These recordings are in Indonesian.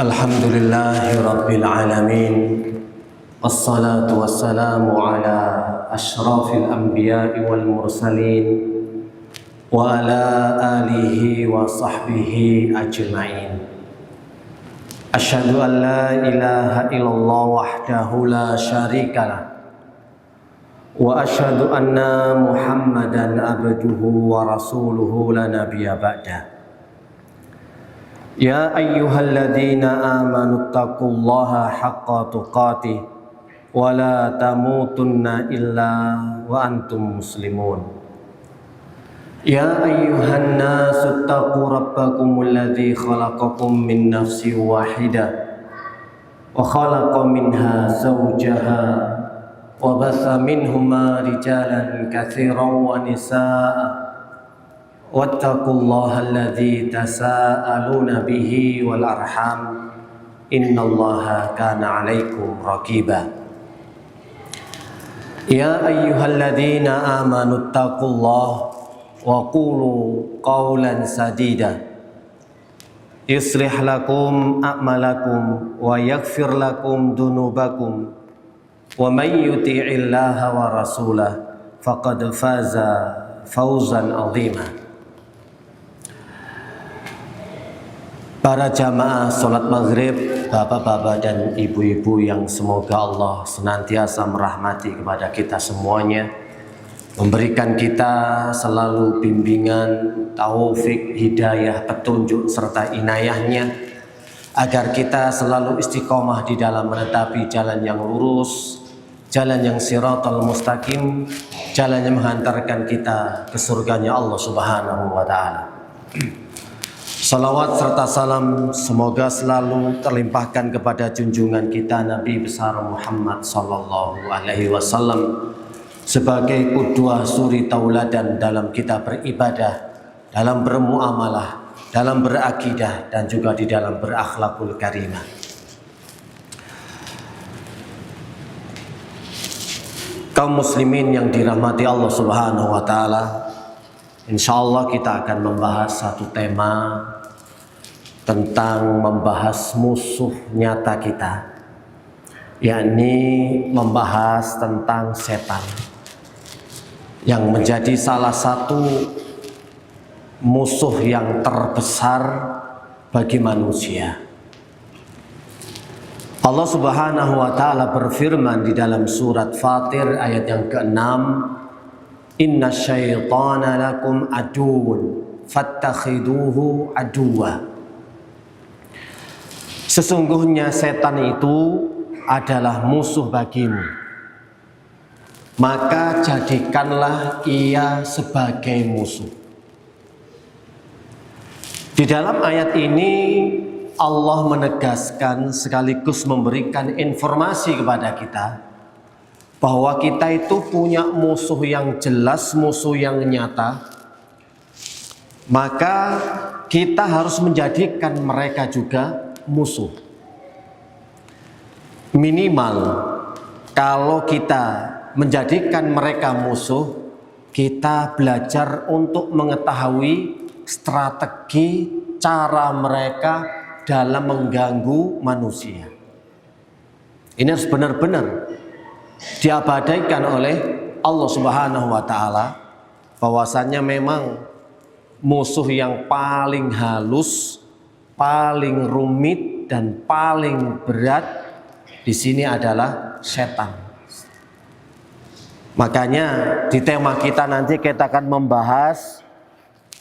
Alhamdulillahi Rabbil Alamin. Wassalatu wassalamu ala ashrafil anbiya'i wal mursalin wa ala alihi wa sahbihi ajma'in. Asyhadu an la ilaha illallah wahdahu la syarikalah wa asyhadu anna Muhammadan abduhu wa rasuluhu la nabiyya ba'dah. Ya ayyuhalladzina amanu taqullaha haqqa tuqatih wa la tamutunna illa wa antum muslimun. Ya ayyuhan nasu taqu rabbakumul ladzi khalaqakum min nafsin wahidah wa khalaqa minha zawjaha wa batha minhuma rijalan katsiran wa nisaa'a wattaqullaha alladzi tasaaluna bihi wal arham innallaha kana 'alaikum raqiba. Ya ayyuhalladzina amanu taqullaha wa qulu qawlan sadida yuslih lakum a'malakum wa yaghfir lakum dunubakum wa may yuti'illaha wa rasulahu faqad faza fawzan 'azima. Para jamaah sholat maghrib, bapak-bapak dan ibu-ibu yang semoga Allah senantiasa merahmati kepada kita semuanya, memberikan kita selalu bimbingan, taufik, hidayah, petunjuk serta inayahnya, agar kita selalu istiqomah di dalam menetapi jalan yang lurus, jalan yang siratal mustaqim, jalan yang menghantarkan kita ke surganya Allah Subhanahu wa Ta'ala. Salawat serta salam semoga selalu terlimpahkan kepada junjungan kita Nabi besar Muhammad sallallahu alaihi wasallam sebagai qudwah suri tauladan dalam kita beribadah, dalam bermuamalah, dalam berakidah dan juga di dalam berakhlakul karimah. Kaum muslimin yang dirahmati Allah Subhanahu wa Ta'ala, insyaallah kita akan membahas satu tema tentang membahas musuh nyata kita, yakni membahas tentang setan yang menjadi salah satu musuh yang terbesar bagi manusia. Allah Subhanahu wa Ta'ala berfirman di dalam surat Fatir ayat yang ke-6, Inna syaitana lakum aduun fattakhiduhu aduwa. Sesungguhnya setan itu adalah musuh bagimu, maka jadikanlah ia sebagai musuh. Di dalam ayat ini Allah menegaskan sekaligus memberikan informasi kepada kita bahwa kita itu punya musuh yang jelas, musuh yang nyata. Maka kita harus menjadikan mereka juga musuh. Minimal kalau kita menjadikan mereka musuh, kita belajar untuk mengetahui strategi cara mereka dalam mengganggu manusia. Ini harus benar-benar diabadikan oleh Allah Subhanahu wa Ta'ala, bahwasannya memang musuh yang paling halus, paling rumit dan paling berat di sini adalah setan. Makanya di tema kita nanti kita akan membahas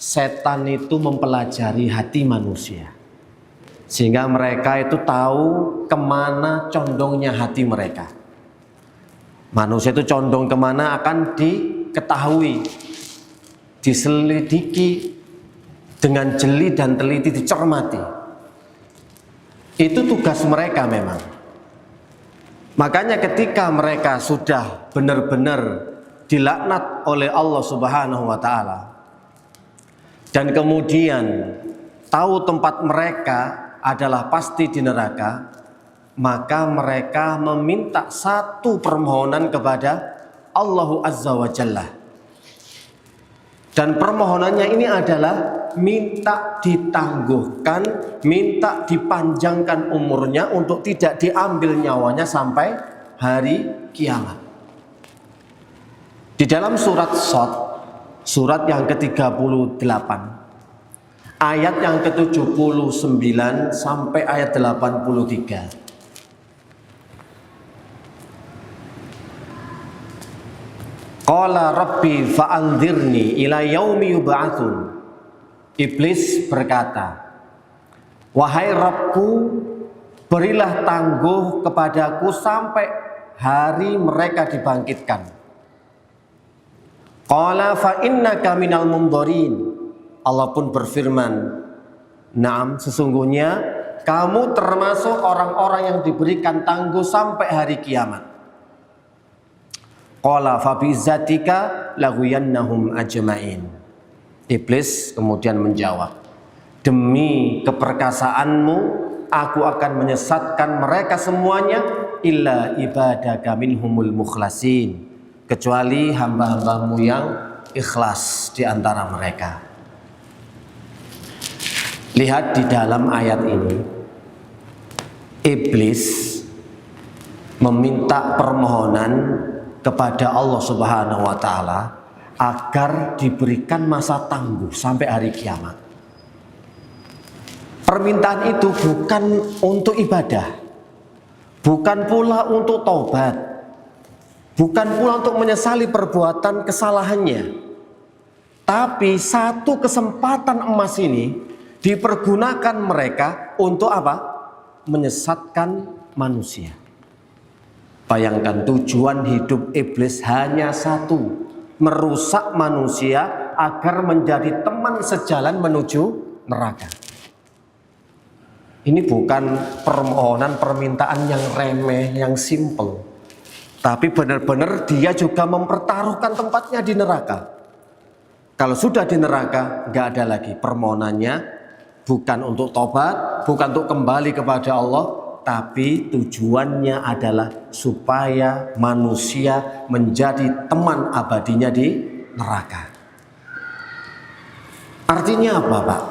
setan itu mempelajari hati manusia, sehingga mereka itu tahu kemana condongnya hati mereka. Manusia itu condong kemana akan diketahui, diselidiki dengan jeli dan teliti, dicermati. Itu tugas mereka memang. Makanya ketika mereka sudah benar-benar dilaknat oleh Allah Subhanahu wa Ta'ala, dan kemudian tahu tempat mereka adalah pasti di neraka, maka mereka meminta satu permohonan kepada Allah Azza wa Jalla. Dan permohonannya ini adalah minta ditangguhkan, minta dipanjangkan umurnya untuk tidak diambil nyawanya sampai hari kiamat. Di dalam surat Shad, surat yang ke-38, ayat yang ke-79 sampai ayat 83. Qala rabbi fa'anzirni ila yaumi yub'atsun. Iblis berkata, wahai Rabbku, berilah tangguh kepadaku sampai hari mereka dibangkitkan. Qala fa innaka minal mundharin. Allah pun berfirman, "Naam, sesungguhnya kamu termasuk orang-orang yang diberikan tangguh sampai hari kiamat." Qala fa bi izzatika laghwiyannahum ajmain. Iblis kemudian menjawab, demi keperkasaanmu aku akan menyesatkan mereka semuanya illa ibadaka minhumul mukhlasin, kecuali hamba-hambamu yang ikhlas di antara mereka. Lihat di dalam ayat ini, iblis meminta permohonan kepada Allah Subhanahu wa taala agar diberikan masa tangguh sampai hari kiamat. Permintaan itu bukan untuk ibadah, bukan pula untuk taubat, bukan pula untuk menyesali perbuatan kesalahannya. Tapi satu kesempatan emas ini dipergunakan mereka untuk apa? Menyesatkan manusia. Bayangkan, tujuan hidup iblis hanya satu, merusak manusia agar menjadi teman sejalan menuju neraka. Ini bukan permohonan permintaan yang remeh, yang simple, tapi benar-benar dia juga mempertaruhkan tempatnya di neraka. Kalau sudah di neraka, nggak ada lagi permohonannya, bukan untuk tobat, bukan untuk kembali kepada Allah, tapi tujuannya adalah supaya manusia menjadi teman abadinya di neraka. Artinya apa, Pak?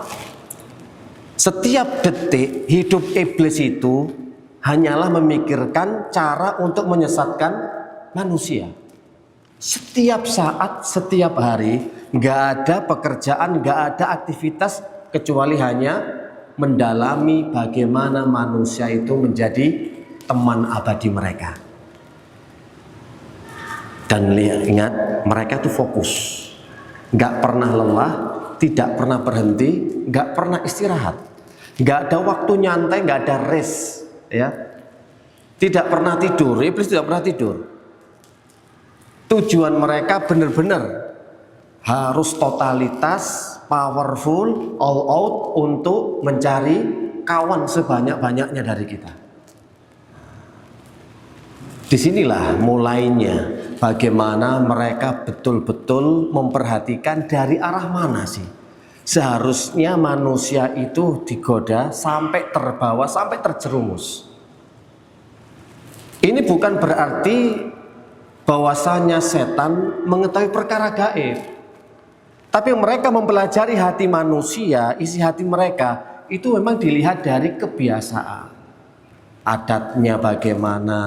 Setiap detik hidup iblis itu hanyalah memikirkan cara untuk menyesatkan manusia. Setiap saat, setiap hari, nggak ada pekerjaan, nggak ada aktivitas kecuali hanya mendalami bagaimana manusia itu menjadi teman abadi mereka. Dan ingat, mereka itu fokus, nggak pernah lelah, tidak pernah berhenti, nggak pernah istirahat, nggak ada waktu nyantai, nggak ada rest, ya. Tidak pernah tidur, iblis tidak pernah tidur. Tujuan mereka benar-benar harus totalitas, powerful, all out untuk mencari kawan sebanyak-banyaknya dari kita. Disinilah mulainya bagaimana mereka betul-betul memperhatikan dari arah mana sih seharusnya manusia itu digoda sampai terbawa, sampai terjerumus. Ini bukan berarti bahwasanya setan mengetahui perkara gaib, tapi mereka mempelajari hati manusia, isi hati mereka itu memang dilihat dari kebiasaan, adatnya bagaimana,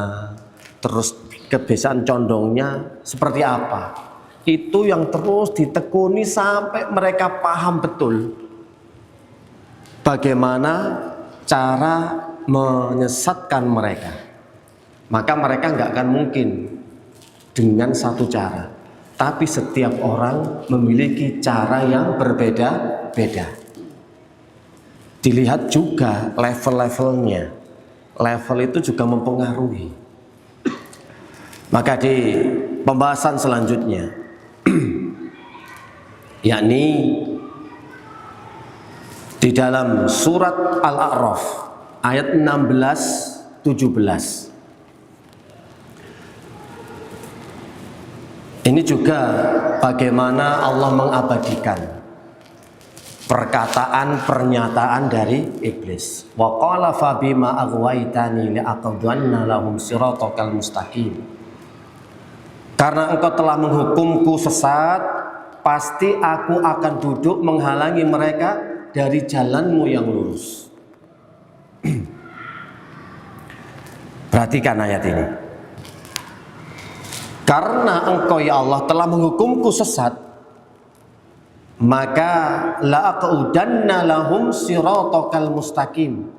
terus kebiasaan condongnya seperti apa. Itu yang terus ditekuni sampai mereka paham betul bagaimana cara menyesatkan mereka. Maka mereka nggak akan mungkin dengan satu cara, tapi setiap orang memiliki cara yang berbeda-beda. Dilihat juga level-levelnya. Level itu juga mempengaruhi. Maka di pembahasan selanjutnya, yakni di dalam surat Al-A'raf ayat 16-17. Ini juga bagaimana Allah mengabadikan perkataan pernyataan dari iblis. Wa qala fa bima aghwaytani la'aqdanna lahum siratal mustaqim. Karena engkau telah menghukumku sesat, pasti aku akan duduk menghalangi mereka dari jalanmu yang lurus. Perhatikan ayat ini. Karena engkau ya Allah telah menghukumku sesat, maka la'aqudanna lahum siratakal mustaqim.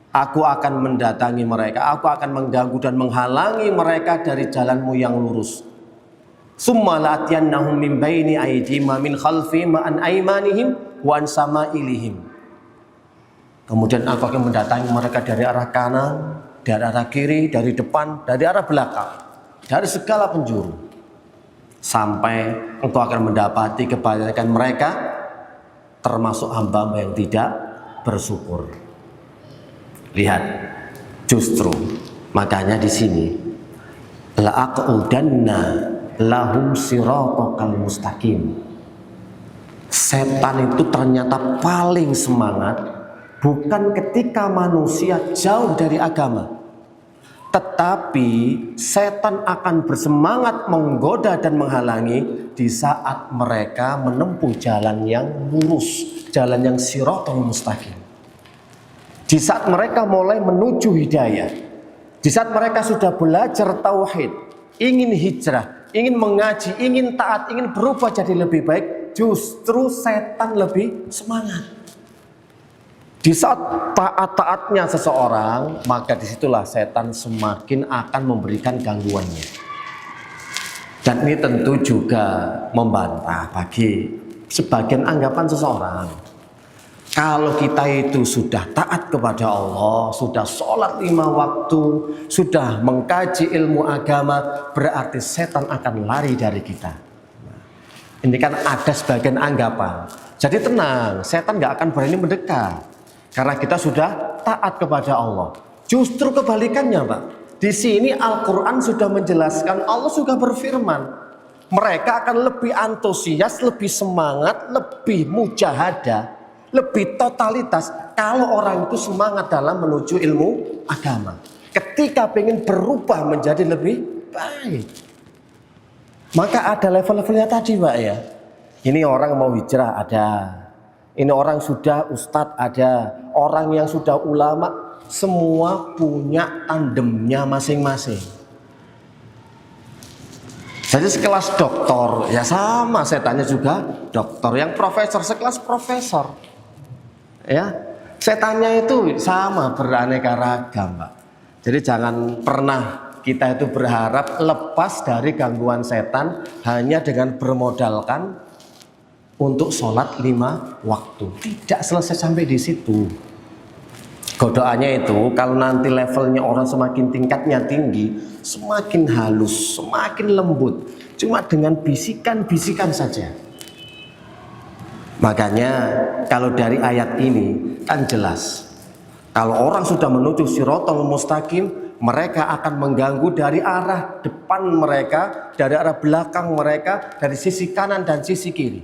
Aku akan mendatangi mereka, aku akan mengganggu dan menghalangi mereka dari jalanmu yang lurus. Summa la'atiyannahum min baini aydihim wa min khalfihim wa an aymanihim wa an samailihim. Kemudian aku akan mendatangi mereka dari arah kanan, dari arah kiri, dari depan, dari arah belakang, dari segala penjuru, sampai engkau akan mendapati kebanyakan mereka termasuk hamba-hamba yang tidak bersyukur. Lihat, justru makanya di sini la'aqudanna lahum siratakal mustaqim. Setan itu ternyata paling semangat bukan ketika manusia jauh dari agama, tetapi setan akan bersemangat menggoda dan menghalangi di saat mereka menempuh jalan yang lurus, jalan yang siratal mustaqim. Di saat mereka mulai menuju hidayah, di saat mereka sudah belajar tauhid, ingin hijrah, ingin mengaji, ingin taat, ingin berubah jadi lebih baik, justru setan lebih semangat. Di saat taat-taatnya seseorang, maka disitulah setan semakin akan memberikan gangguannya. Dan ini tentu juga membantah bagi sebagian anggapan seseorang. Kalau kita itu sudah taat kepada Allah, sudah sholat 5 waktu, sudah mengkaji ilmu agama, berarti setan akan lari dari kita. Ini kan ada sebagian anggapan. Jadi tenang, setan gak akan berani mendekat. Karena kita sudah taat kepada Allah. Justru kebalikannya, Pak. Di sini Al-Quran sudah menjelaskan, Allah sudah berfirman, mereka akan lebih antusias, lebih semangat, lebih mujahadah, lebih totalitas kalau orang itu semangat dalam menuju ilmu agama. Ketika pengen berubah menjadi lebih baik, maka ada level-levelnya tadi, Pak ya. Ini orang mau hijrah ada, ini orang sudah ustadz ada, orang yang sudah ulama, semua punya tandemnya masing-masing. Jadi sekelas doktor ya sama, setannya juga dokter. Yang profesor sekelas profesor. Ya, setannya itu sama, beraneka ragam, Pak. Jadi jangan pernah kita itu berharap lepas dari gangguan setan hanya dengan bermodalkan untuk sholat 5 waktu. Tidak selesai sampai di situ. Godaannya itu kalau nanti levelnya orang semakin tingkatnya tinggi, semakin halus, semakin lembut, cuma dengan bisikan-bisikan saja. Makanya kalau dari ayat ini kan jelas, kalau orang sudah menuju siratal mustaqim, mereka akan mengganggu dari arah depan mereka, dari arah belakang mereka, dari sisi kanan dan sisi kiri.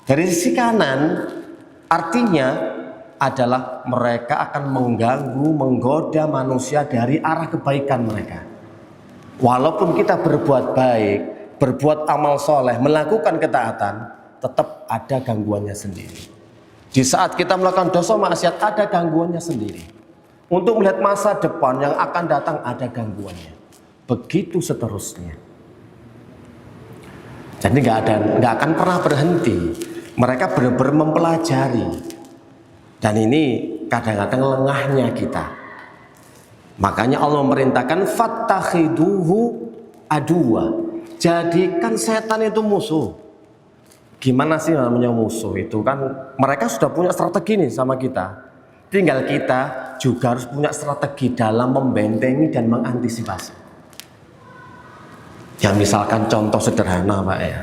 Dari sisi kanan artinya adalah mereka akan mengganggu, menggoda manusia dari arah kebaikan mereka. Walaupun kita berbuat baik, berbuat amal soleh, melakukan ketaatan, tetap ada gangguannya sendiri. Di saat kita melakukan dosa maksiat ada gangguannya sendiri. Untuk melihat masa depan yang akan datang ada gangguannya. Begitu seterusnya. Jadi nggak akan pernah berhenti. Mereka benar-benar mempelajari. Dan ini kadang-kadang lengahnya kita. Makanya Allah memerintahkan fattakhiduhu aduwa. Jadikan setan itu musuh. Gimana sih namanya musuh itu? Kan mereka sudah punya strategi nih sama kita. Tinggal kita juga harus punya strategi dalam membentengi dan mengantisipasi. Ya misalkan contoh sederhana, Pak ya.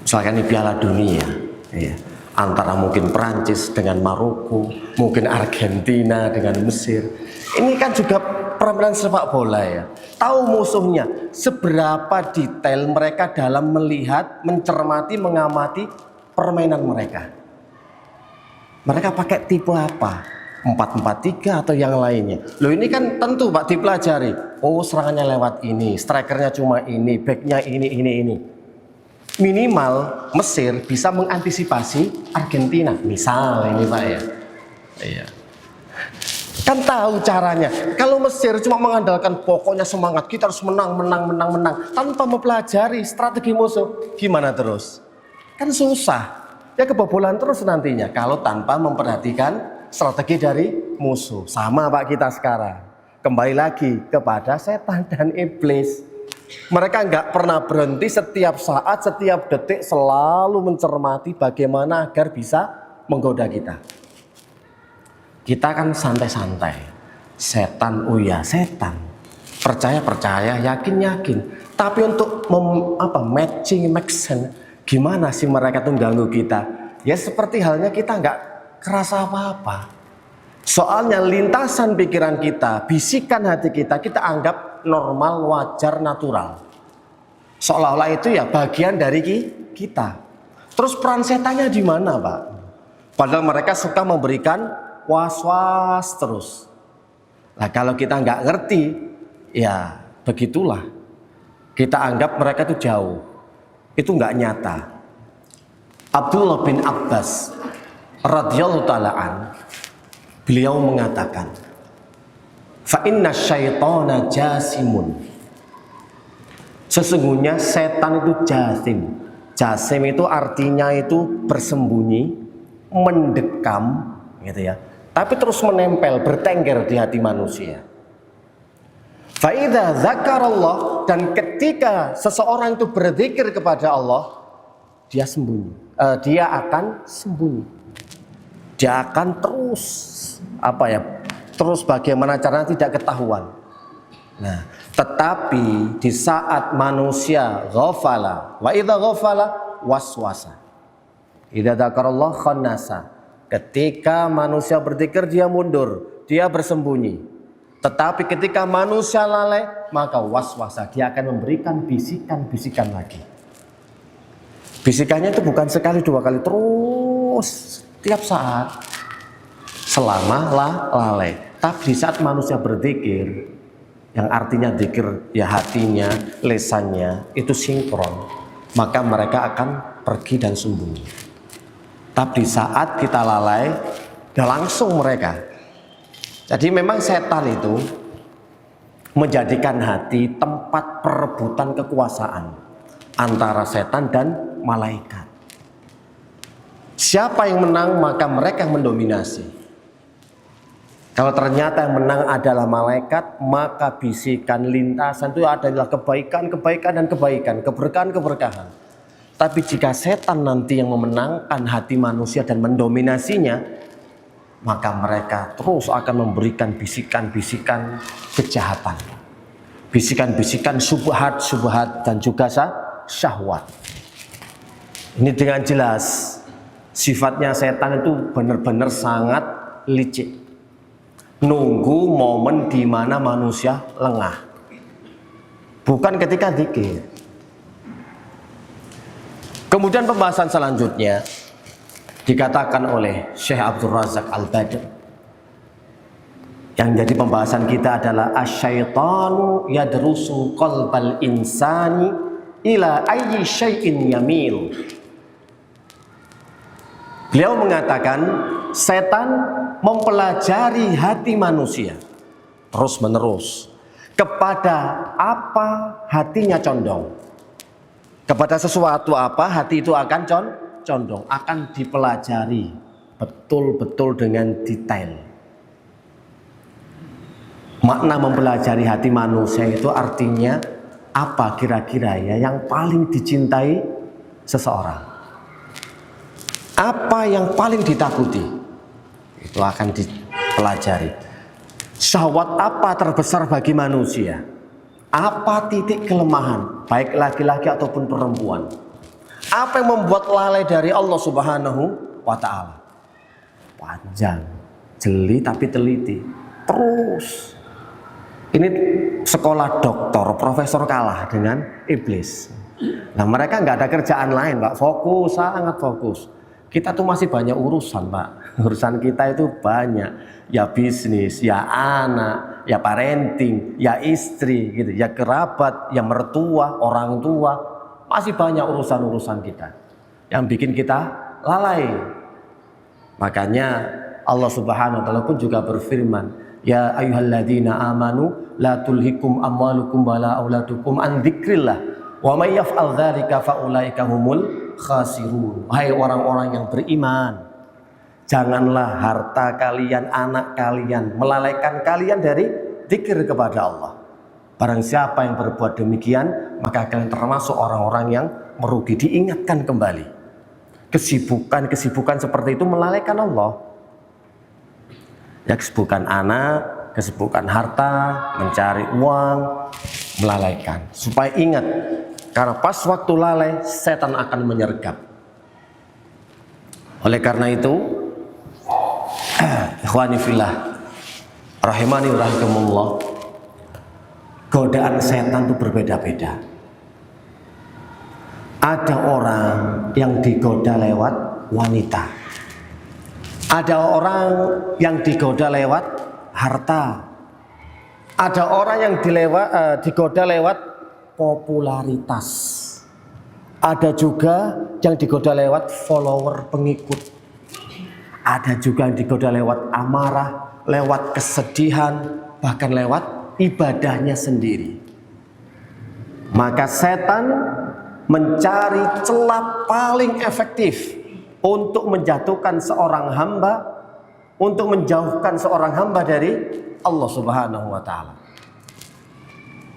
Misalkan ini Piala Dunia, ya. Antara mungkin Perancis dengan Maroko, mungkin Argentina dengan Mesir. Ini kan juga permainan sepak bola ya. Tahu musuhnya, seberapa detail mereka dalam melihat, mencermati, mengamati permainan mereka. Mereka pakai tipe apa? 4-4-3 atau yang lainnya. Loh ini kan tentu Pak dipelajari. Oh serangannya lewat ini, strikernya cuma ini, backnya ini. Minimal Mesir bisa mengantisipasi Argentina, misal ini Pak ya. Iya. Kan tahu caranya. Kalau Mesir cuma mengandalkan pokoknya semangat, kita harus menang tanpa mempelajari strategi musuh, gimana terus? Kan susah. Ya kebobolan terus nantinya kalau tanpa memperhatikan strategi dari musuh. Sama Pak kita sekarang. Kembali lagi kepada setan dan iblis. Mereka nggak pernah berhenti, setiap saat, setiap detik selalu mencermati bagaimana agar bisa menggoda kita. Kita kan santai-santai. Setan, oh ya setan. Percaya, yakin. Tapi untuk matching, make sense, gimana sih mereka tuh ganggu kita? Ya seperti halnya kita nggak kerasa apa-apa. Soalnya lintasan pikiran kita, bisikan hati kita anggap normal, wajar, natural. Seolah-olah itu ya bagian dari kita. Terus peran setannya di mana, Pak? Padahal mereka suka memberikan was-was terus. Nah kalau kita nggak ngerti, ya begitulah. Kita anggap mereka itu jauh. Itu nggak nyata. Abdullah bin Abbas radhiyallahu ta'ala an, beliau mengatakan, fa inna syaitana jasimun. Sesungguhnya setan itu jasim. Jasim itu artinya itu bersembunyi, mendekam, gitu ya. Tapi terus menempel, bertengger di hati manusia. Fa idza dzakarallah, dan ketika seseorang itu berzikir kepada Allah, dia sembunyi. Dia akan sembunyi. Dia akan terus terus bagaimana caranya tidak ketahuan. Nah, tetapi di saat manusia ghafala, wa idza ghafala waswasa. Idza dzakarallah khannasa. Ketika manusia berzikir dia mundur, dia bersembunyi. Tetapi ketika manusia lalai, maka waswasa, dia akan memberikan bisikan-bisikan lagi. Bisikannya itu bukan sekali dua kali, terus tiap saat selama lalai. Tapi di saat manusia berzikir, yang artinya zikir ya hatinya, lesannya itu sinkron, maka mereka akan pergi dan sembunyi. Tapi di saat kita lalai, ya langsung mereka. Jadi memang setan itu menjadikan hati tempat perebutan kekuasaan antara setan dan malaikat. Siapa yang menang maka mereka yang mendominasi. Kalau ternyata yang menang adalah malaikat, maka bisikan lintasan itu adalah kebaikan dan kebaikan, keberkahan. Tapi jika setan nanti yang memenangkan hati manusia dan mendominasinya, maka mereka terus akan memberikan bisikan-bisikan kejahatan, bisikan-bisikan syubhat dan juga syahwat. Ini dengan jelas sifatnya setan itu benar-benar sangat licik. Nunggu momen di mana manusia lengah, bukan ketika zikir. Kemudian pembahasan selanjutnya dikatakan oleh Syekh Abdul Razak Al-Badr, yang jadi pembahasan kita adalah asyaitanu yadrusu qalbal insani ila ayyi syai'in yamil. Beliau mengatakan setan mempelajari hati manusia terus menerus kepada apa hatinya condong. Kepada sesuatu apa hati itu akan condong, akan dipelajari betul-betul dengan detail. Makna mempelajari hati manusia itu artinya apa kira-kira ya yang paling dicintai seseorang, apa yang paling ditakuti, itu akan dipelajari. Syahwat apa terbesar bagi manusia, apa titik kelemahan baik laki-laki ataupun perempuan, apa yang membuat lalai dari Allah Subhanahu wa ta'ala. Panjang, jeli tapi teliti. Terus ini sekolah doktor, profesor kalah dengan iblis. Nah mereka nggak ada kerjaan lain Pak, fokus, sangat fokus. Kita tuh masih banyak urusan Pak. Urusan kita itu banyak. Ya bisnis, ya anak, ya parenting, ya istri gitu, ya kerabat, ya mertua, orang tua. masih banyak urusan-urusan kita yang bikin kita lalai. Makanya Allah Subhanahu wa taala pun juga berfirman, ya ayyuhalladzina amanu la tulhikum amwalukum wala auladukum an dzikrillah wa may yaf'al dzalika faulaika humul khasirun. Hai orang-orang yang beriman, janganlah harta kalian, anak kalian melalaikan kalian dari zikir kepada Allah. Barang siapa yang berbuat demikian, maka kalian termasuk orang-orang yang merugi. Diingatkan kembali, kesibukan seperti itu melalaikan Allah. Ya, kesibukan anak, kesibukan harta, mencari uang, melalaikan. Supaya ingat, karena pas waktu lalai, setan akan menyergap. Oleh karena itu, ikhwani fillah, rahimani rahimakumullah, godaan setan itu berbeda-beda. Ada orang yang digoda lewat wanita. Ada orang yang digoda lewat harta. Ada orang yang digoda lewat popularitas. Ada juga yang digoda lewat follower, pengikut. Ada juga yang digoda lewat amarah, lewat kesedihan, bahkan lewat ibadahnya sendiri. Maka setan mencari celah paling efektif untuk menjatuhkan seorang hamba, untuk menjauhkan seorang hamba dari Allah Subhanahu wa taala.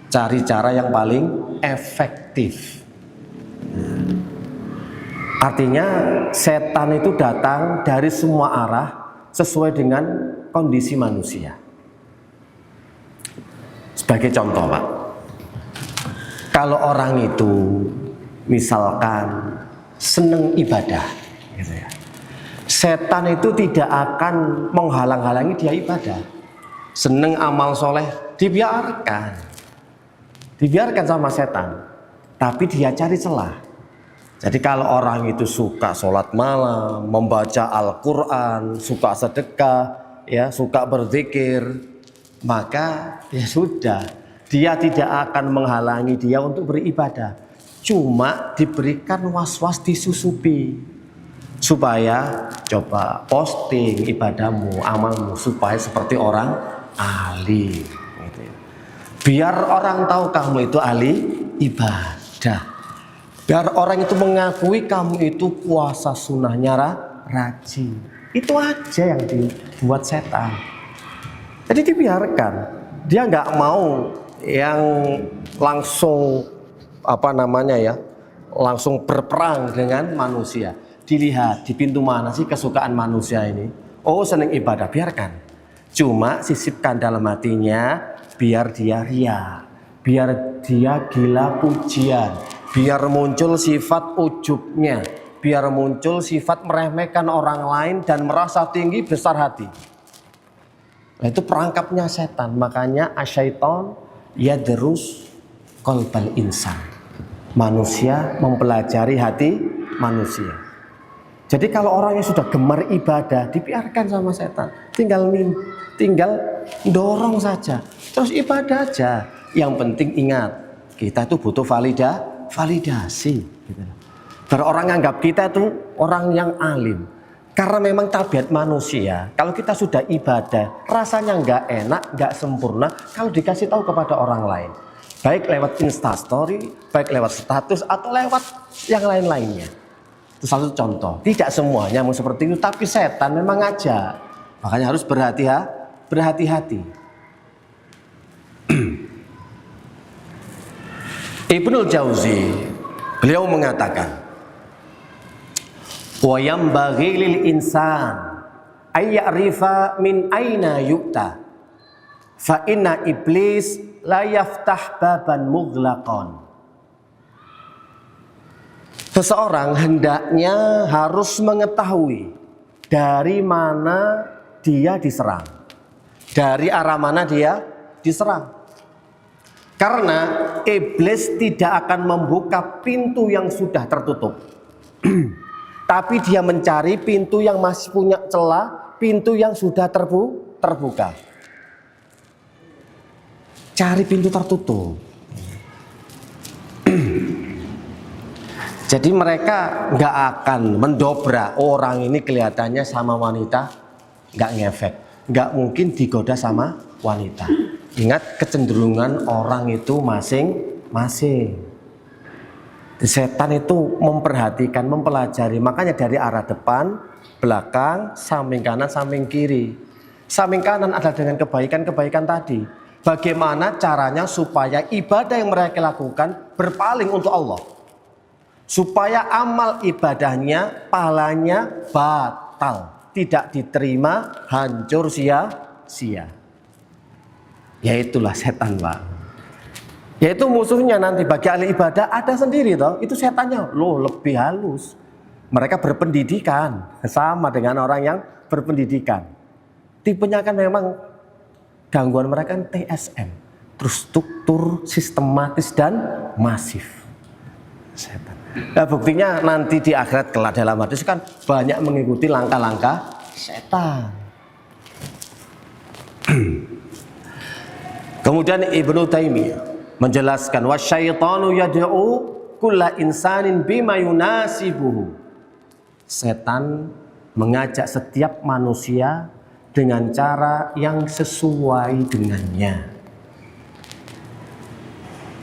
Cari cara yang paling efektif. Artinya setan itu datang dari semua arah sesuai dengan kondisi manusia. Sebagai contoh, Pak, kalau orang itu misalkan seneng ibadah, gitu ya, setan itu tidak akan menghalang-halangi dia ibadah. Seneng amal soleh, dibiarkan sama setan, tapi dia cari celah. Jadi kalau orang itu suka sholat malam, membaca Al-Quran, suka sedekah, ya, suka berzikir, maka ya sudah, dia tidak akan menghalangi dia untuk beribadah. Cuma diberikan was-was, disusupi, supaya coba posting ibadahmu, amalmu, supaya seperti orang ahli, gitu ya. Biar orang tahu kamu itu ahli ibadah. Biar orang itu mengakui kamu itu puasa sunnahnya rajin. Itu aja yang dibuat setan. Jadi dibiarkan. Dia nggak mau yang langsung langsung berperang dengan manusia. Dilihat di pintu mana sih kesukaan manusia ini. Oh, senang ibadah, biarkan. Cuma sisipkan dalam hatinya, biar dia ria, biar dia gila pujian, biar muncul sifat ujubnya, biar muncul sifat meremehkan orang lain dan merasa tinggi besar hati. Nah, itu perangkapnya setan. Makanya asyaiton yadrus qalbal insan. Manusia mempelajari hati manusia. Jadi kalau orang yang sudah gemar ibadah, dibiarkan sama setan. Tinggal dorong saja. Terus ibadah aja. Yang penting ingat, kita itu butuh validasi. Gitu. Biar orang anggap kita itu orang yang alim. Karena memang tabiat manusia, kalau kita sudah ibadah, rasanya nggak enak, nggak sempurna kalau dikasih tahu kepada orang lain. Baik lewat instastory, baik lewat status, atau lewat yang lain-lainnya. Itu satu contoh. Tidak semuanya mau seperti itu, tapi setan memang ngajak. Makanya harus berhati-hati. Ibnul Jauzi, beliau mengatakan, wa yambaghi lil insan ay ya'rifa min aina yu'ta fa inna iblis la yaftah baban mughlaqan. Seseorang hendaknya harus mengetahui dari mana dia diserang, dari arah mana dia diserang. Karena iblis tidak akan membuka pintu yang sudah tertutup. Tapi dia mencari pintu yang masih punya celah, pintu yang sudah terbuka. Cari pintu tertutup. Jadi mereka nggak akan mendobrak orang ini kelihatannya sama wanita, nggak ngefek, nggak mungkin digoda sama wanita. Ingat kecenderungan orang itu masing-masing. Setan itu memperhatikan, mempelajari, makanya dari arah depan, belakang, samping kanan, samping kiri. Samping kanan adalah dengan kebaikan-kebaikan tadi. Bagaimana caranya supaya ibadah yang mereka lakukan berpaling untuk Allah. Supaya amal ibadahnya, pahalanya batal, tidak diterima, hancur sia-sia. Ya itulah setan, Pak. Yaitu musuhnya nanti bagi ahli ibadah ada sendiri toh. Itu setannya loh lebih halus. Mereka berpendidikan sama dengan orang yang berpendidikan. Tipenya kan memang gangguan mereka kan TSM, terstruktur, sistematis dan masif. Setan. Nah, buktinya nanti di akhirat kelak dalam hadis kan banyak mengikuti langkah-langkah setan. Kemudian Ibnu Taimiyah menjelaskan wasyaitanu yad'u kulla insanin bima yunasibuhu. Setan mengajak setiap manusia dengan cara yang sesuai dengannya.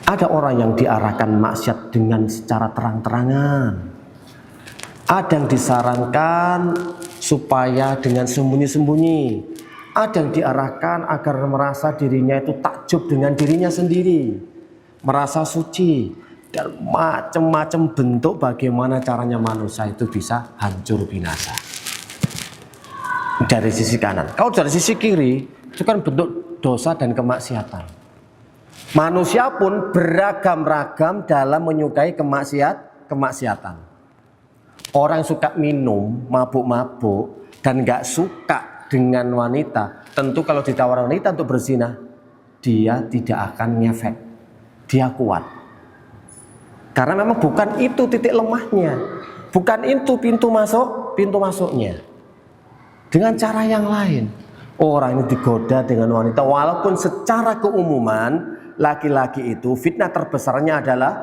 Ada orang yang diarahkan maksiat dengan secara terang-terangan. Ada yang disarankan supaya dengan sembunyi-sembunyi. Ada yang diarahkan agar merasa dirinya itu takjub dengan dirinya sendiri. Merasa suci. Dan macam-macam bentuk bagaimana caranya manusia itu bisa hancur binasa. Dari sisi kanan. Kalau dari sisi kiri, itu kan bentuk dosa dan kemaksiatan. Manusia pun beragam-ragam dalam menyukai kemaksiatan. Orang yang suka minum, mabuk-mabuk, dan gak suka dengan wanita, tentu kalau ditawar wanita untuk berzina, dia tidak akan ngefek. Dia kuat. Karena memang bukan itu titik lemahnya. Bukan itu pintu masuknya. Dengan cara yang lain. Orang ini digoda dengan wanita, walaupun secara keumuman laki-laki itu fitnah terbesarnya adalah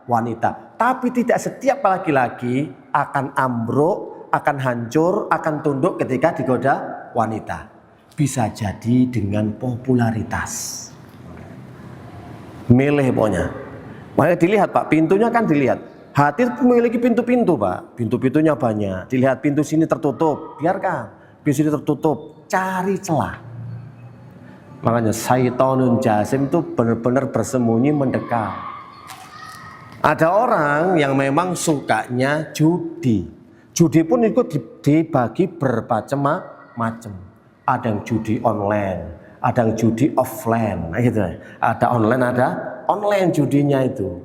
wanita. Tapi tidak setiap laki-laki akan ambruk, akan hancur, akan tunduk ketika digoda wanita. Bisa jadi dengan popularitas. Milih pokoknya. Makanya dilihat Pak, pintunya kan dilihat. Hati memiliki pintu-pintu Pak. Pintu-pintunya banyak. Dilihat pintu sini tertutup, biarkan. Pintu sini tertutup, cari celah. Makanya syaitonun jasim itu benar-benar bersembunyi mendekat. Ada orang yang memang sukanya judi. Judi pun ikut dibagi bermacam-macam. Ada yang judi online, ada yang judi offline, gitu. Ada online, ada online judinya itu.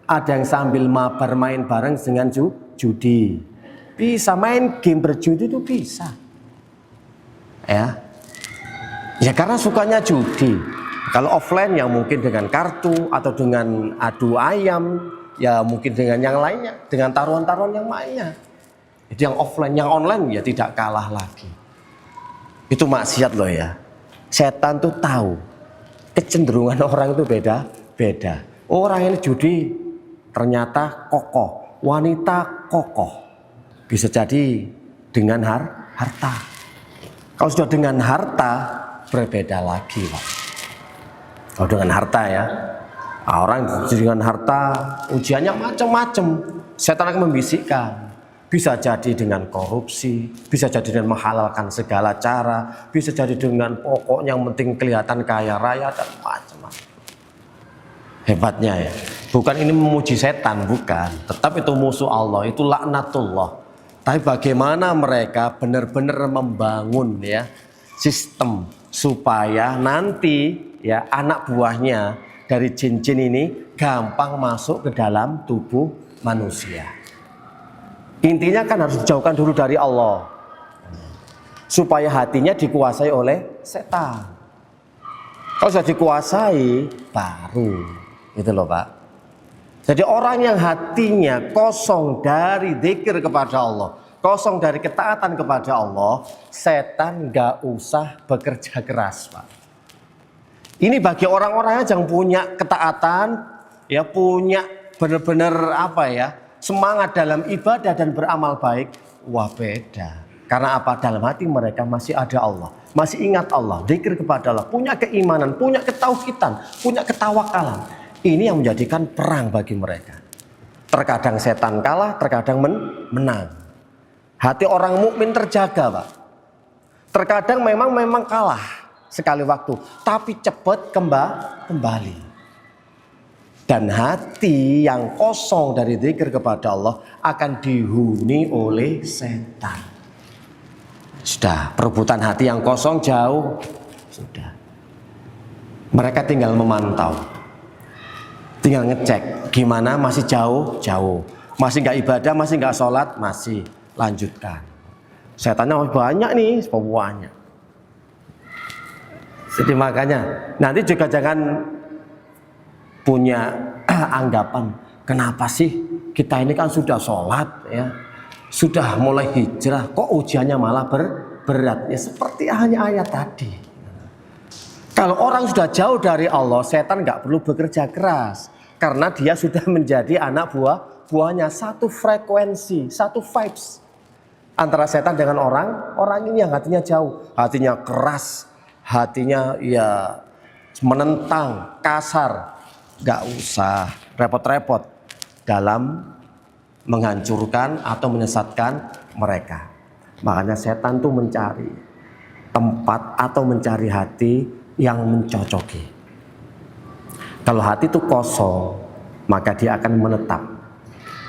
Ada yang sambil bermain bareng dengan judi. Bisa main game berjudi itu bisa. Ya karena sukanya judi. Kalau offline ya mungkin dengan kartu atau dengan adu ayam, ya mungkin dengan yang lainnya, dengan taruhan-taruhan yang lainnya. Itu yang offline, yang online ya tidak kalah lagi. Itu maksiat loh ya. Setan tuh tahu kecenderungan orang itu beda. Orang ini judi ternyata kokoh, wanita kokoh. Bisa jadi dengan harta. Kalau sudah dengan harta berbeda lagi Pak. Kalau dengan harta ya, orang dengan harta ujiannya macam-macam. Setan akan membisikkan. Bisa jadi dengan korupsi, bisa jadi dengan menghalalkan segala cara, bisa jadi dengan pokoknya yang penting kelihatan kaya raya dan macam-macam. Hebatnya ya. Bukan ini memuji setan, bukan. Tetap itu musuh Allah, itu laknatullah. Tapi bagaimana mereka benar-benar membangun ya sistem supaya nanti ya anak buahnya dari jin-jin ini gampang masuk ke dalam tubuh manusia. Intinya kan harus dijauhkan dulu dari Allah supaya hatinya dikuasai oleh setan. Kalau sudah dikuasai baru gitu loh Pak. Jadi orang yang hatinya kosong dari zikir kepada Allah, kosong dari ketaatan kepada Allah, setan gak usah bekerja keras Pak. Ini bagi orang-orang yang punya ketaatan, ya punya benar-benar apa ya, semangat dalam ibadah dan beramal baik, wah beda. Karena apa? Dalam hati mereka masih ada Allah, masih ingat Allah, zikir kepada Allah, punya keimanan, punya ketauhidan, punya ketawakalan. Ini yang menjadikan perang bagi mereka. Terkadang setan kalah, terkadang menang. Hati orang mukmin terjaga, Pak. Terkadang memang kalah sekali waktu, tapi cepat kembali. Dan hati yang kosong dari zikir kepada Allah akan dihuni oleh setan. Sudah, perebutan hati yang kosong jauh. Sudah. Mereka tinggal memantau. Tinggal ngecek gimana, masih jauh. Masih nggak ibadah, masih nggak sholat, masih lanjutkan. Setannya banyak nih, banyak. Jadi makanya nanti juga jangan punya anggapan, kenapa sih kita ini kan sudah sholat ya, sudah mulai hijrah, kok ujiannya malah berat ya, seperti hanya ayat tadi. Kalau orang sudah jauh dari Allah, setan nggak perlu bekerja keras karena dia sudah menjadi anak buahnya, satu frekuensi, satu vibes antara setan dengan orang ini yang hatinya jauh, hatinya keras, hatinya ya menentang, kasar. Gak usah repot-repot dalam menghancurkan atau menyesatkan mereka. Makanya setan tuh mencari tempat atau mencari hati yang mencocoki. Kalau hati itu kosong, maka dia akan menetap.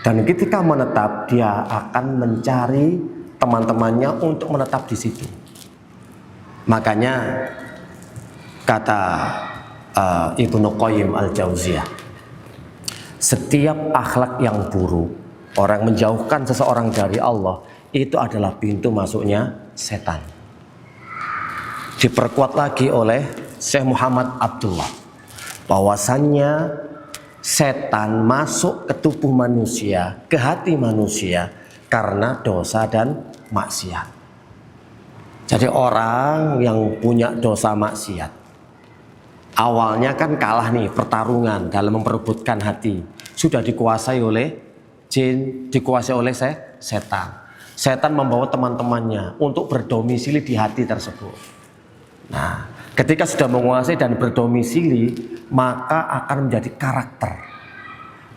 Dan ketika menetap, dia akan mencari teman-temannya untuk menetap di situ. Makanya kata Ibnu Qayyim Al-Jauziyah, setiap akhlak yang buruk, orang menjauhkan seseorang dari Allah, itu adalah pintu masuknya setan. Diperkuat lagi oleh Syekh Muhammad Abdullah, bahwasannya setan masuk ke tubuh manusia, ke hati manusia karena dosa dan maksiat. Jadi orang yang punya dosa maksiat, awalnya kan kalah nih pertarungan dalam memperebutkan hati. Sudah dikuasai oleh jin, dikuasai oleh setan. Setan membawa teman-temannya untuk berdomisili di hati tersebut. Nah, ketika sudah menguasai dan berdomisili, maka akan menjadi karakter.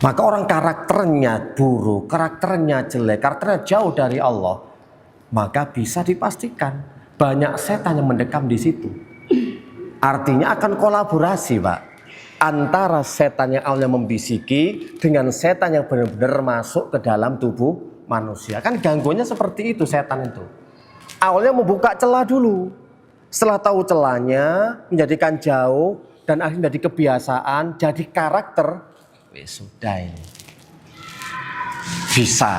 Maka orang karakternya buruk, karakternya jelek, karakternya jauh dari Allah, maka bisa dipastikan banyak setan yang mendekam di situ. Artinya akan kolaborasi, Pak, antara setan yang awalnya membisiki dengan setan yang benar-benar masuk ke dalam tubuh manusia. Kan gangguannya seperti itu setan itu. Awalnya membuka celah dulu. Setelah tahu celahnya, menjadikan jauh dan akhirnya jadi kebiasaan, jadi karakter. Sudah ini. Bisa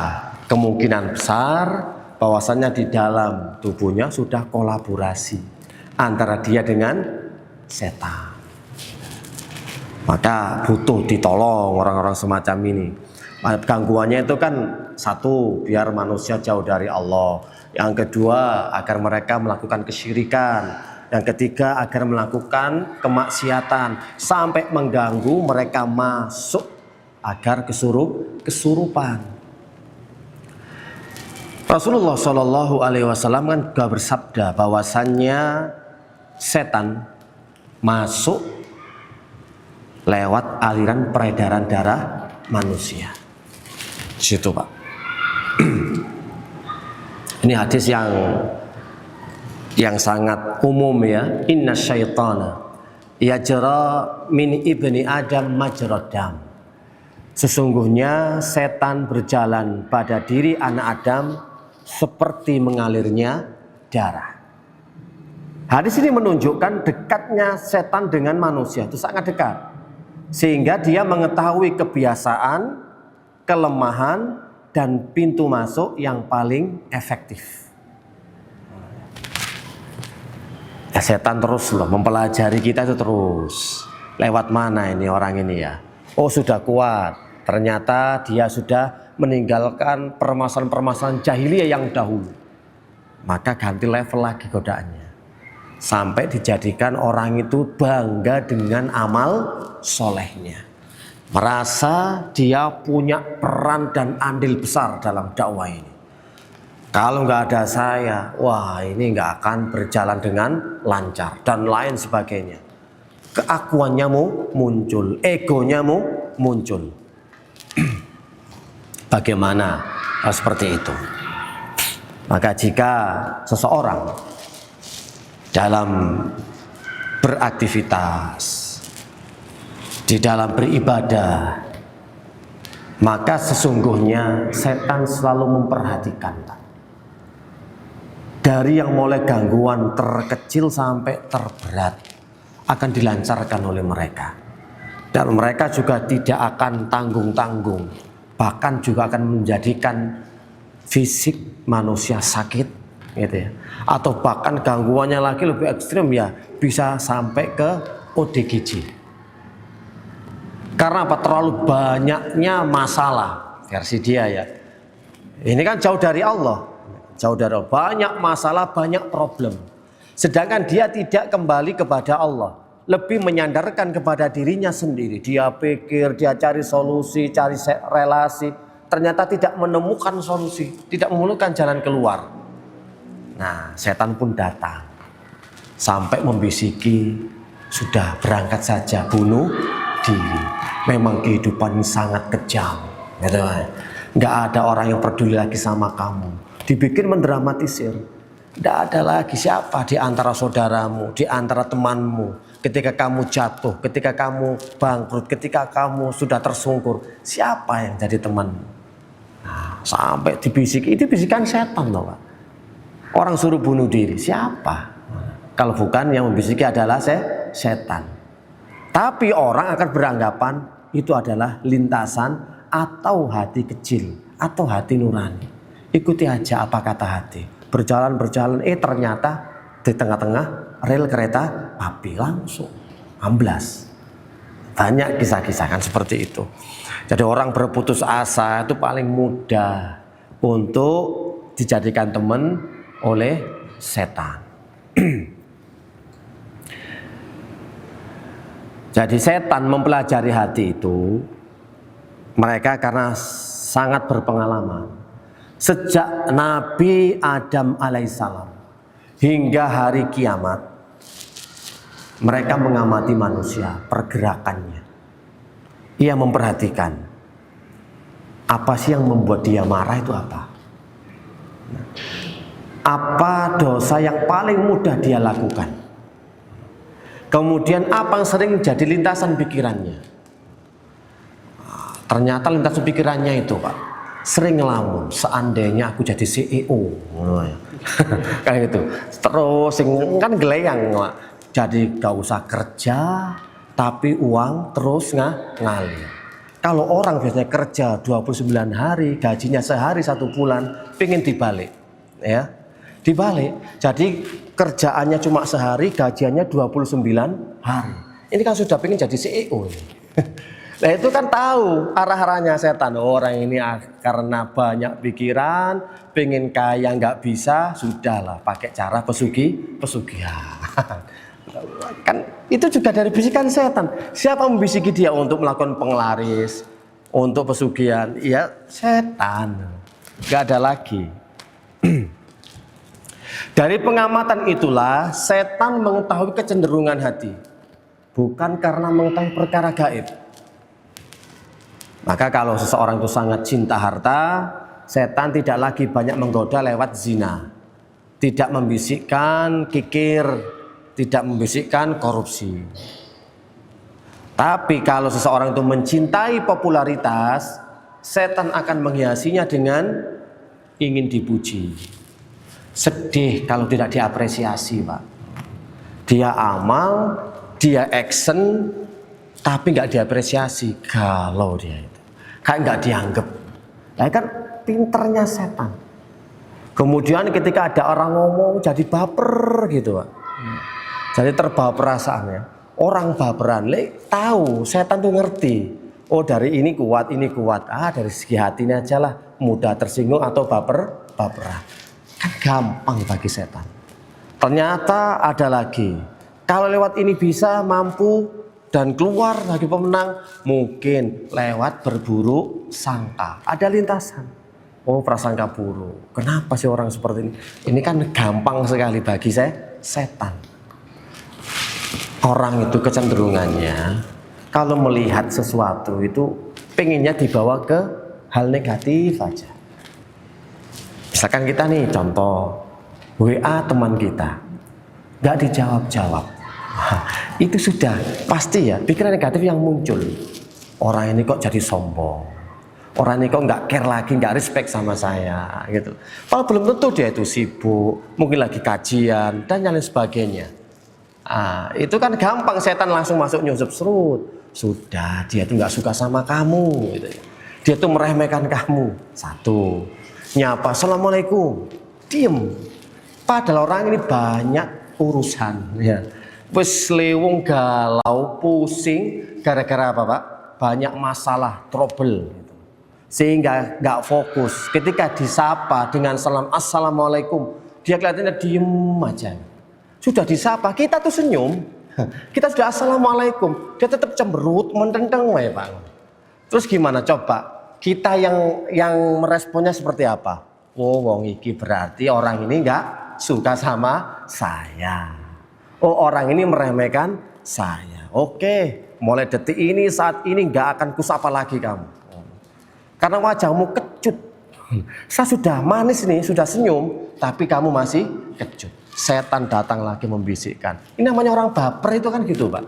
kemungkinan besar bahwasannya di dalam tubuhnya sudah kolaborasi antara dia dengan setan. Maka butuh ditolong orang-orang semacam ini. Gangguannya itu kan satu, biar manusia jauh dari Allah. Yang kedua, agar mereka melakukan kesyirikan. Yang ketiga, agar melakukan kemaksiatan sampai mengganggu mereka masuk agar kesurupan. Rasulullah Shallallahu Alaihi Wasallam kan juga bersabda bahwasannya setan masuk lewat aliran peredaran darah manusia. Situ, Pak. Ini hadis yang sangat umum ya. Inna syaitana yajra min ibni Adam majrad dam. Sesungguhnya setan berjalan pada diri anak Adam seperti mengalirnya darah. Hadis ini menunjukkan dekatnya setan dengan manusia, itu sangat dekat. Sehingga dia mengetahui kebiasaan, kelemahan, dan pintu masuk yang paling efektif. Ya, setan terus loh mempelajari kita itu terus. Lewat mana ini orang ini ya? Oh, sudah kuat. Ternyata dia sudah meninggalkan permasalahan-permasalahan jahiliyah yang dahulu. Maka ganti level lagi godaannya. Sampai dijadikan orang itu bangga dengan amal solehnya. merasa dia punya peran dan andil besar dalam dakwah ini. Kalau nggak ada saya, wah ini nggak akan berjalan dengan lancar dan lain sebagainya. Keakuannya muncul, egonya muncul. Bagaimana seperti itu? Maka jika seseorang dalam beraktivitas, di dalam beribadah, maka sesungguhnya setan selalu memperhatikan dari yang mulai gangguan terkecil sampai terberat akan dilancarkan oleh mereka, dan mereka juga tidak akan tanggung-tanggung, bahkan juga akan menjadikan fisik manusia sakit gitu ya, atau bahkan gangguannya lagi lebih ekstrim ya, bisa sampai ke ODGJ. Karena apa? Terlalu banyaknya masalah versi dia ya. Ini kan jauh dari Allah, jauh dari Allah. Banyak masalah, banyak problem. Sedangkan dia tidak kembali kepada Allah, lebih menyandarkan kepada dirinya sendiri. Dia pikir, dia cari solusi, cari relasi, ternyata tidak menemukan solusi, tidak menemukan jalan keluar. Nah, setan pun datang sampai membisiki, sudah berangkat saja, bunuh diri. Memang kehidupan ini sangat kejam, gitu. Nggak ada orang yang peduli lagi sama kamu. Dibikin mendramatisir. Nggak ada lagi siapa di antara saudaramu, di antara temanmu. Ketika kamu jatuh, ketika kamu bangkrut, ketika kamu sudah tersungkur, siapa yang jadi temanmu? Nah, sampai dibisiki, itu bisikan setan loh Pak. Orang suruh bunuh diri, siapa? Kalau bukan yang membisiki adalah setan. Tapi orang akan beranggapan itu adalah lintasan atau hati kecil atau hati nurani. Ikuti aja apa kata hati. Berjalan, ternyata di tengah-tengah rel kereta api langsung amblas. Banyak kisah-kisah kan seperti itu. Jadi orang berputus asa itu paling mudah untuk dijadikan teman oleh setan. Jadi setan mempelajari hati itu, mereka karena sangat berpengalaman. Sejak Nabi Adam alaihissalam hingga hari kiamat, mereka mengamati manusia, pergerakannya. Ia memperhatikan, apa sih yang membuat dia marah itu apa? Apa dosa yang paling mudah dia lakukan? Kemudian apa yang sering jadi lintasan pikirannya? Ternyata lintasan pikirannya itu Pak, sering ngelamun, seandainya aku jadi CEO. Kayak gitu. Terus kan geleyang Pak. Jadi gak usah kerja, tapi uang terus ngalir. Kalau orang biasanya kerja 29 hari, gajinya sehari 1 bulan, pengen dibalik. Ya, dibalik. Jadi kerjaannya cuma sehari, gajiannya 29 hari. Ini kan sudah pengen jadi CEO. Nah itu kan tahu arah-arahnya setan. Orang ini karena banyak pikiran, pengen kaya nggak bisa, sudahlah pakai cara pesugihan. Kan itu juga dari bisikan setan. Siapa membisiki dia untuk melakukan penglaris, untuk pesugihan? Ya setan. Nggak ada lagi. Dari pengamatan itulah setan mengetahui kecenderungan hati, bukan karena mengetahui perkara gaib. Maka kalau seseorang itu sangat cinta harta, setan tidak lagi banyak menggoda lewat zina, tidak membisikkan kikir, tidak membisikkan korupsi. Tapi kalau seseorang itu mencintai popularitas, setan akan menghiasinya dengan ingin dipuji. Sedih kalau tidak diapresiasi Pak. Dia amal, dia action, tapi nggak diapresiasi, galau dia itu, kayak nggak dianggap. Ya kan pinternya setan. Kemudian ketika ada orang ngomong jadi baper gitu Pak. Jadi terbawa perasaannya. Orang baperan, tahu setan tuh ngerti. Oh dari ini kuat, ini kuat. Dari segi hatinya aja lah, mudah tersinggung atau baperan. Kan gampang bagi setan. Ternyata ada lagi. Kalau lewat ini bisa, mampu, dan keluar lagi pemenang, mungkin lewat berburu sangka. Ada lintasan. Oh, prasangka buruk. Kenapa sih orang seperti ini? Ini kan gampang sekali bagi saya, setan. Orang itu kecenderungannya kalau melihat sesuatu itu pengennya dibawa ke hal negatif aja. Misalkan kita nih contoh WA teman kita nggak dijawab-jawab, itu sudah pasti ya pikiran negatif yang muncul. Orang ini kok jadi sombong, orang ini kok nggak care lagi, nggak respect sama saya gitu. Kalau belum tentu dia itu sibuk, mungkin lagi kajian dan lain sebagainya. Itu kan gampang, setan langsung masuk nyusup serut. Sudah, dia tuh nggak suka sama kamu gitu. Dia tuh meremehkan kamu. Satu, nyapa assalamualaikum, diem. Padahal orang ini banyak urusan ya. Wes lewung galau pusing gara-gara apa Pak? Banyak masalah, trouble gitu. Sehingga nggak fokus. Ketika disapa dengan salam assalamualaikum, dia kelihatannya diem aja. Sudah disapa, kita tuh senyum, kita sudah assalamualaikum, dia tetap cemberut, mententeng ya Pak. Terus gimana coba? Kita yang meresponnya seperti apa? Oh, wong iki berarti orang ini nggak suka sama saya. Oh, orang ini meremehkan saya. Oke, mulai detik ini, saat ini nggak akan kusapa lagi kamu. Karena wajahmu kecut. Saya sudah manis nih, sudah senyum, tapi kamu masih kecut. Setan datang lagi membisikkan. Ini namanya orang baper itu kan gitu Pak.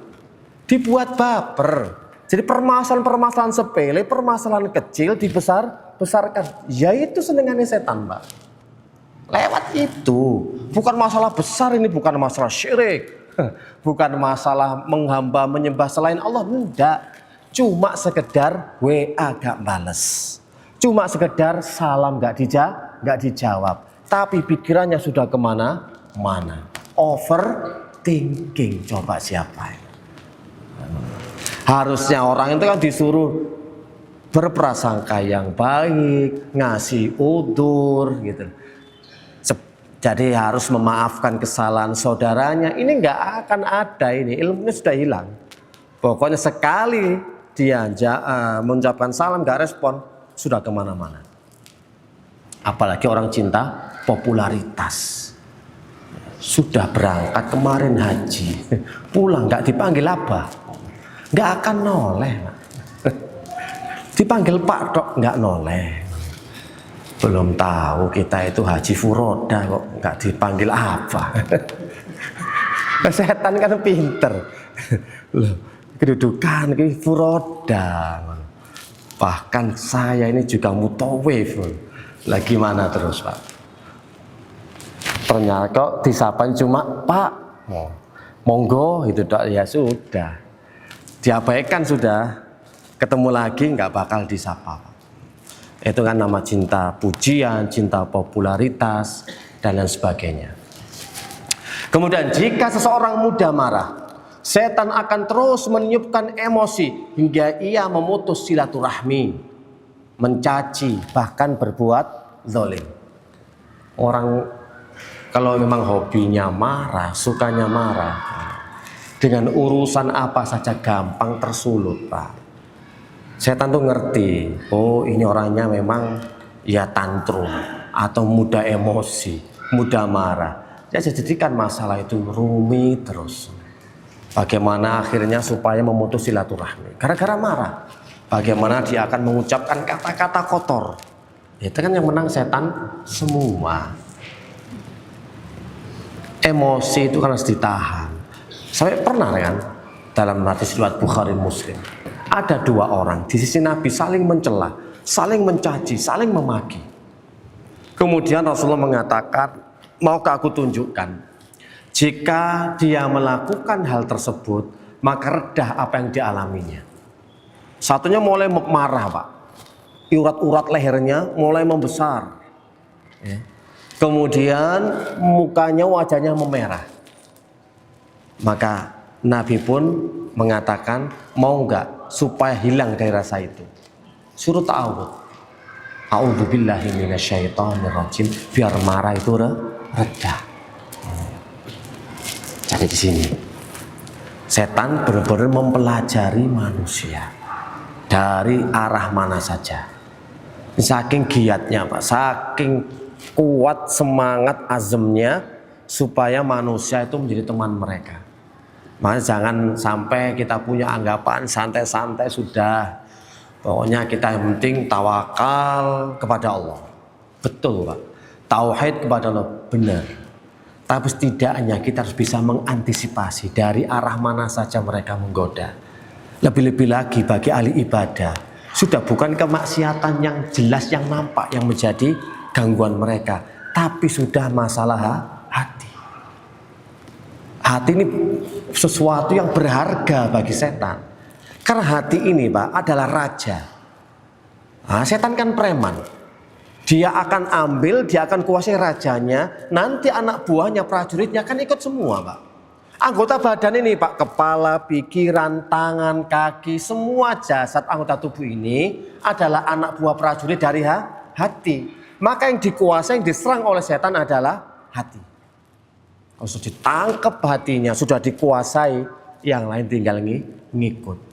Dibuat baper. Jadi permasalahan-permasalahan sepele, permasalahan kecil dibesarkan. Ya itu senengannya setan Pak. Lewat itu. Bukan masalah besar ini, bukan masalah syirik. Bukan masalah menghamba menyembah selain Allah. Enggak. Cuma sekedar WA gak bales. Cuma sekedar salam gak dijawab. Tapi pikirannya sudah kemana-mana. Overthinking. Coba siapa ini? Harusnya orang itu kan disuruh berprasangka yang baik, ngasih udzur gitu. Jadi harus memaafkan kesalahan saudaranya. Ini nggak akan ada, ini ilmunya sudah hilang. Pokoknya sekali dia mengucapkan salam nggak respon, sudah kemana-mana. Apalagi orang cinta popularitas. Sudah berangkat kemarin haji, pulang nggak dipanggil apa, nggak akan noleh. Dipanggil Pak Dok nggak noleh. Belum tahu kita itu haji furoda kok nggak dipanggil apa. Setan kan pinter. Loh, kedudukan ke furoda. Bahkan saya ini juga mutawif. Lah gimana terus Pak? Ternyata kok disapa cuma Pak, monggo itu Dok, ya sudah. Diabaikan sudah, ketemu lagi nggak bakal disapa. Itu kan nama cinta pujian, cinta popularitas dan lain sebagainya. Kemudian jika seseorang mudah marah, setan akan terus meniupkan emosi hingga ia memutus silaturahmi, mencaci, bahkan berbuat zalim. Orang kalau memang hobinya marah, sukanya marah, dengan urusan apa saja gampang tersulut Pak. Setan tuh ngerti, oh ini orangnya memang ya tantrum atau mudah emosi, mudah marah. Ya jadikan masalah itu rumit terus. Bagaimana akhirnya supaya memutus silaturahmi? Gara-gara marah. Bagaimana dia akan mengucapkan kata-kata kotor? Itu kan yang menang setan semua. Emosi itu kan harus ditahan. Sampai pernah kan dalam hadis riwayat Bukhari Muslim, ada dua orang di sisi Nabi saling mencela, saling mencaci, saling memaki. Kemudian Rasulullah mengatakan, maukah aku tunjukkan, jika dia melakukan hal tersebut maka redah apa yang dialaminya. Satunya mulai marah Pak, urat-urat lehernya mulai membesar ya. Kemudian mukanya, wajahnya memerah. Maka Nabi pun mengatakan, mau enggak supaya hilang dari rasa itu? Suruh ta'awud. A'udzubillahi minasyaitonirrajim, biar marah itu reda. Jadi di sini Setan benar-benar mempelajari manusia dari arah mana saja. Saking giatnya Pak, saking kuat semangat azamnya supaya manusia itu menjadi teman mereka. Makanya jangan sampai kita punya anggapan santai-santai sudah. Pokoknya kita yang penting tawakal kepada Allah. Betul Pak, tauhid kepada Allah benar. Tapi setidaknya kita harus bisa mengantisipasi dari arah mana saja mereka menggoda. Lebih-lebih lagi bagi ahli ibadah, sudah bukan kemaksiatan yang jelas yang nampak yang menjadi gangguan mereka, tapi sudah masalah hati. Hati ini sesuatu yang berharga bagi setan. Karena hati ini Pak adalah raja. Nah, setan kan preman. Dia akan ambil, dia akan kuasai rajanya. Nanti anak buahnya, prajuritnya kan ikut semua Pak. Anggota badan ini Pak, kepala, pikiran, tangan, kaki, semua jasad anggota tubuh ini adalah anak buah prajurit dari hati. Maka yang dikuasai, yang diserang oleh setan adalah hati. Kalau sudah ditangkap hatinya, sudah dikuasai, yang lain tinggal ngikut.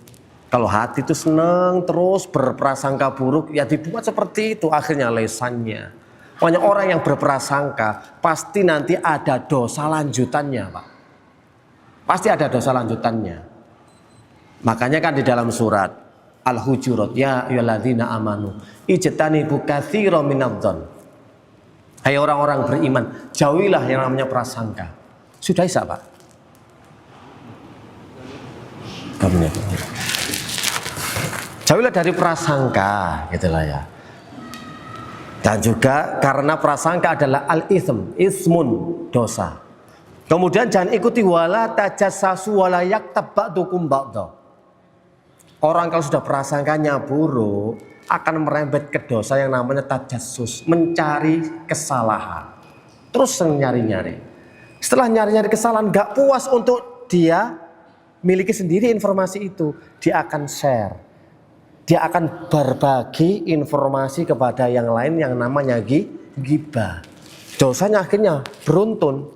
Kalau hati itu senang terus berprasangka buruk, ya dibuat seperti itu akhirnya lesannya. Banyak orang yang berprasangka pasti nanti ada dosa lanjutannya Pak. Pasti ada dosa lanjutannya. Makanya kan di dalam surat Al-Hujurat, ya ayyuhalladzina amanu ijtanibu katsiran minadh-dhon. Hai orang-orang beriman, jauhilah yang namanya prasangka. Sudah bisa Pak? Jauhilah dari prasangka, gitulah ya. Dan juga karena prasangka adalah al-itsm, ismun, dosa. Kemudian jangan ikuti wala tajassasu wala yaktab ba'dukum ba'dha. Orang kalau sudah prasangkanya buruk akan merembet ke dosa yang namanya tajassus, mencari kesalahan. Terus nyari-nyari. Setelah nyari-nyari kesalahan gak puas untuk dia miliki sendiri informasi itu, dia akan share. Dia akan berbagi informasi kepada yang lain yang namanya ghibah. Dosanya akhirnya beruntun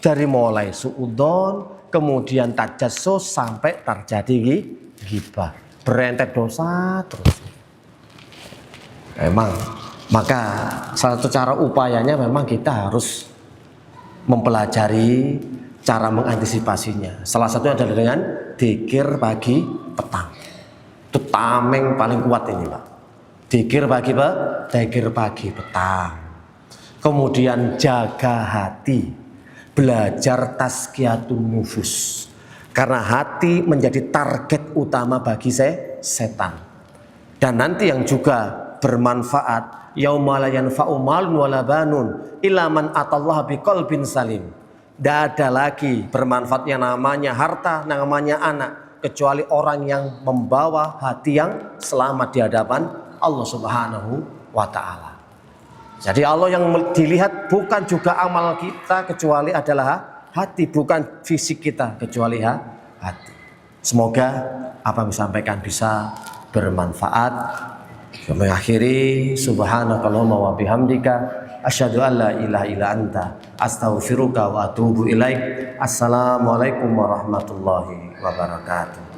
dari mulai suudzon, kemudian tajassus sampai terjadi ghibah. Berentet dosa terus. Memang, maka salah satu cara upayanya memang kita harus mempelajari cara mengantisipasinya. Salah satunya adalah dengan dzikir pagi petang. Itu tameng paling kuat ini Pak. Dzikir pagi petang. Kemudian jaga hati, belajar tazkiyatun nufus. Karena hati menjadi target utama bagi setan. Dan nanti yang juga bermanfaat, yauma la yanfa'u malun wala banun illa man atallaha biqalbin salim. Tidak ada lagi bermanfaat yang namanya harta, namanya anak, kecuali orang yang membawa hati yang selamat di hadapan Allah Subhanahu wa ta'ala. Jadi Allah yang dilihat bukan juga amal kita kecuali adalah hati, bukan fisik kita kecuali hati. Semoga apa yang disampaikan bisa bermanfaat. Mengakhiri subhanakallahumma wa bihamdika asyhadu an la ilaha illa anta astaghfiruka wa atubu ilaik. Assalamualaikum warahmatullahi wabarakatuh.